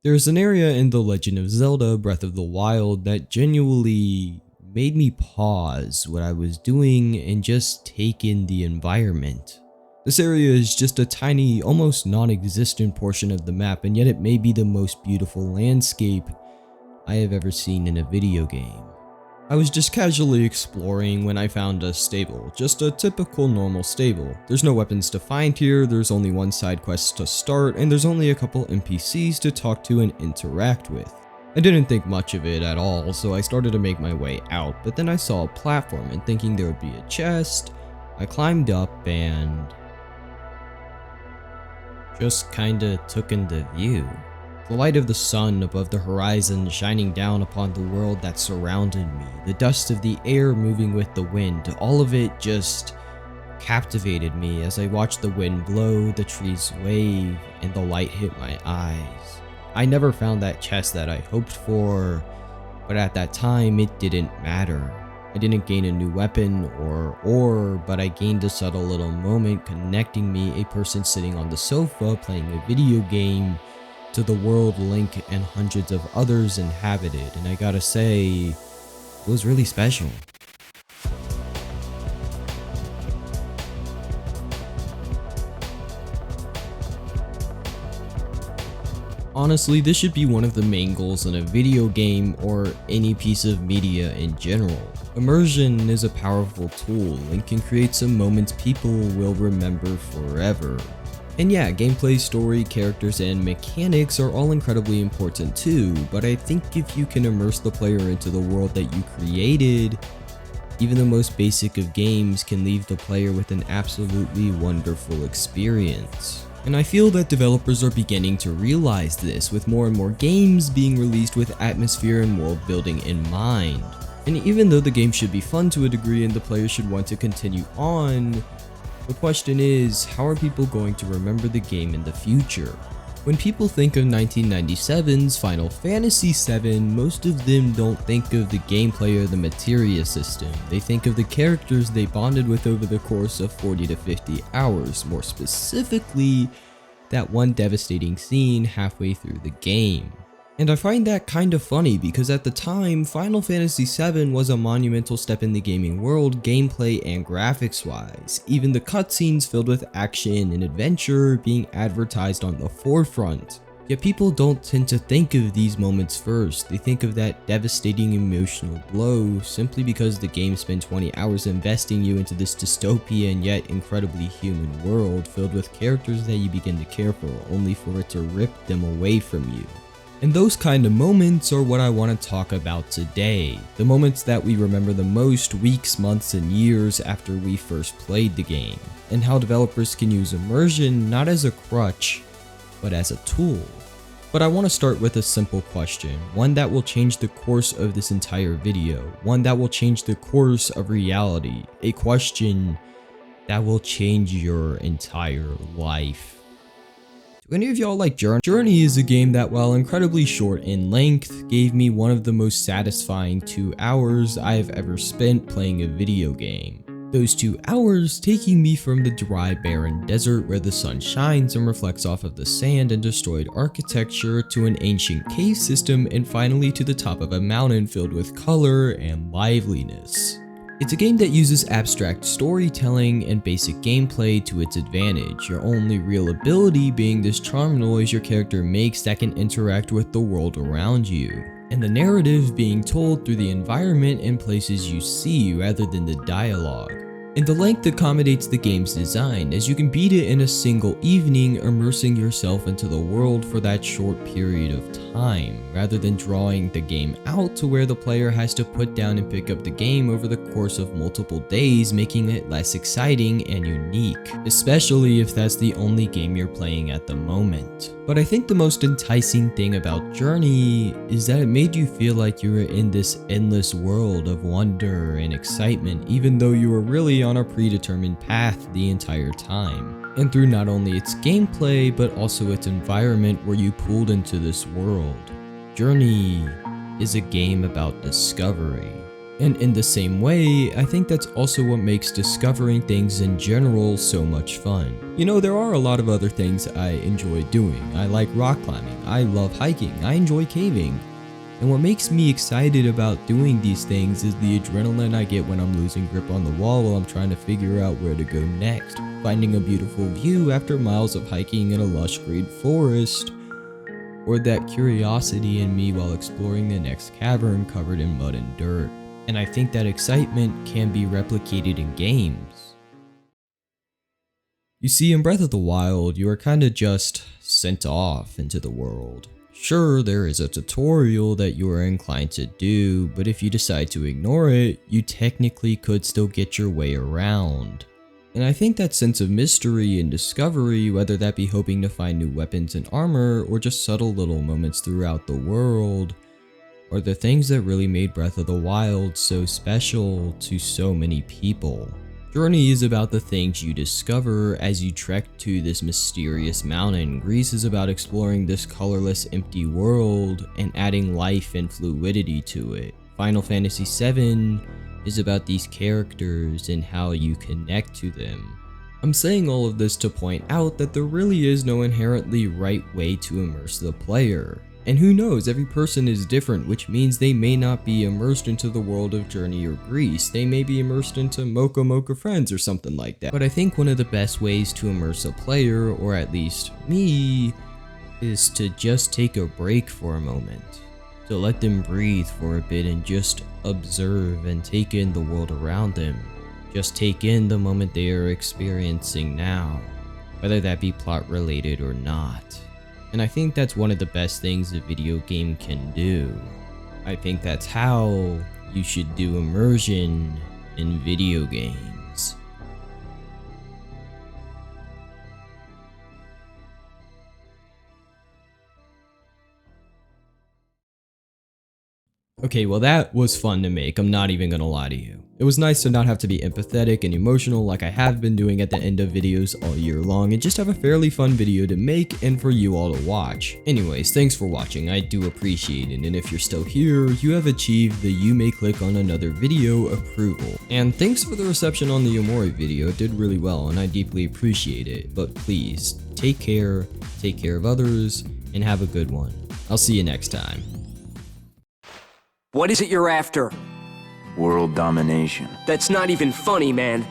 There's an area in The Legend of Zelda Breath of the Wild that genuinely made me pause what I was doing and just take in the environment. This area is just a tiny, almost non-existent portion of the map, and yet it may be the most beautiful landscape I have ever seen in a video game. I was just casually exploring when I found a stable, just a typical normal stable. There's no weapons to find here, there's only one side quest to start, and there's only a couple NPCs to talk to and interact with. I didn't think much of it at all, so I started to make my way out, but then I saw a platform and thinking there would be a chest, I climbed up and just kinda took in the view. The light of the sun above the horizon shining down upon the world that surrounded me, the dust of the air moving with the wind, all of it just captivated me as I watched the wind blow, the trees wave, and the light hit my eyes. I never found that chest that I hoped for, but at that time it didn't matter. I didn't gain a new weapon or ore, but I gained a subtle little moment connecting me, a person sitting on the sofa playing a video game, to the world Link and hundreds of others inhabited, and I gotta say, it was really special. Honestly, this should be one of the main goals in a video game or any piece of media in general. Immersion is a powerful tool and can create some moments people will remember forever. And yeah, gameplay, story, characters, and mechanics are all incredibly important too, but I think if you can immerse the player into the world that you created, even the most basic of games can leave the player with an absolutely wonderful experience. And I feel that developers are beginning to realize this, with more and more games being released with atmosphere and world building in mind. And even though the game should be fun to a degree and the player should want to continue on, the question is, how are people going to remember the game in the future? When people think of 1997's Final Fantasy VII, most of them don't think of the gameplay or the materia system. They think of the characters they bonded with over the course of 40 to 50 hours, more specifically, that one devastating scene halfway through the game. And I find that kind of funny because at the time, Final Fantasy VII was a monumental step in the gaming world, gameplay and graphics wise, even the cutscenes filled with action and adventure being advertised on the forefront. Yet people don't tend to think of these moments first, they think of that devastating emotional blow simply because the game spent 20 hours investing you into this dystopian yet incredibly human world filled with characters that you begin to care for, only for it to rip them away from you. And those kind of moments are what I want to talk about today. The moments that we remember the most weeks, months, and years after we first played the game. And how developers can use immersion not as a crutch, but as a tool. But I want to start with a simple question, one that will change the course of this entire video, one that will change the course of reality, a question that will change your entire life. Do any of y'all like Journey? Journey is a game that, while incredibly short in length, gave me one of the most satisfying 2 hours I have ever spent playing a video game. Those 2 hours taking me from the dry, barren desert where the sun shines and reflects off of the sand and destroyed architecture to an ancient cave system and finally to the top of a mountain filled with color and liveliness. It's a game that uses abstract storytelling and basic gameplay to its advantage, your only real ability being this charm noise your character makes that can interact with the world around you, and the narrative being told through the environment and places you see rather than the dialogue. And the length accommodates the game's design, as you can beat it in a single evening, immersing yourself into the world for that short period of time, rather than drawing the game out to where the player has to put down and pick up the game over the course of multiple days, making it less exciting and unique, especially if that's the only game you're playing at the moment. But I think the most enticing thing about Journey is that it made you feel like you were in this endless world of wonder and excitement, even though you were really on a predetermined path the entire time. And through not only its gameplay, but also its environment where you pulled into this world. Journey is a game about discovery. And in the same way, I think that's also what makes discovering things in general so much fun. You know, there are a lot of other things I enjoy doing. I like rock climbing, I love hiking, I enjoy caving. And what makes me excited about doing these things is the adrenaline I get when I'm losing grip on the wall while I'm trying to figure out where to go next. Finding a beautiful view after miles of hiking in a lush green forest. Or that curiosity in me while exploring the next cavern covered in mud and dirt. And I think that excitement can be replicated in games. You see, in Breath of the Wild, you are kinda just sent off into the world. Sure, there is a tutorial that you are inclined to do, but if you decide to ignore it, you technically could still get your way around. And I think that sense of mystery and discovery, whether that be hoping to find new weapons and armor, or just subtle little moments throughout the world, are the things that really made Breath of the Wild so special to so many people. Journey is about the things you discover as you trek to this mysterious mountain. Greece is about exploring this colorless, empty world and adding life and fluidity to it. Final Fantasy VII is about these characters and how you connect to them. I'm saying all of this to point out that there really is no inherently right way to immerse the player. And who knows, every person is different, which means they may not be immersed into the world of Journey or Greece. They may be immersed into Mocha Mocha Friends or something like that. But I think one of the best ways to immerse a player, or at least me, is to just take a break for a moment. To let them breathe for a bit and just observe and take in the world around them. Just take in the moment they are experiencing now, whether that be plot related or not. And I think that's one of the best things a video game can do. I think that's how you should do immersion in video games. Okay, well that was fun to make, I'm not even gonna lie to you. It was nice to not have to be empathetic and emotional like I have been doing at the end of videos all year long, and just have a fairly fun video to make and for you all to watch. Anyways, thanks for watching, I do appreciate it, and if you're still here, you have achieved the you may click on another video approval. And thanks for the reception on the Omori video, it did really well and I deeply appreciate it, but please, take care of others, and have a good one. I'll see you next time. What is it you're after? World domination. That's not even funny, man.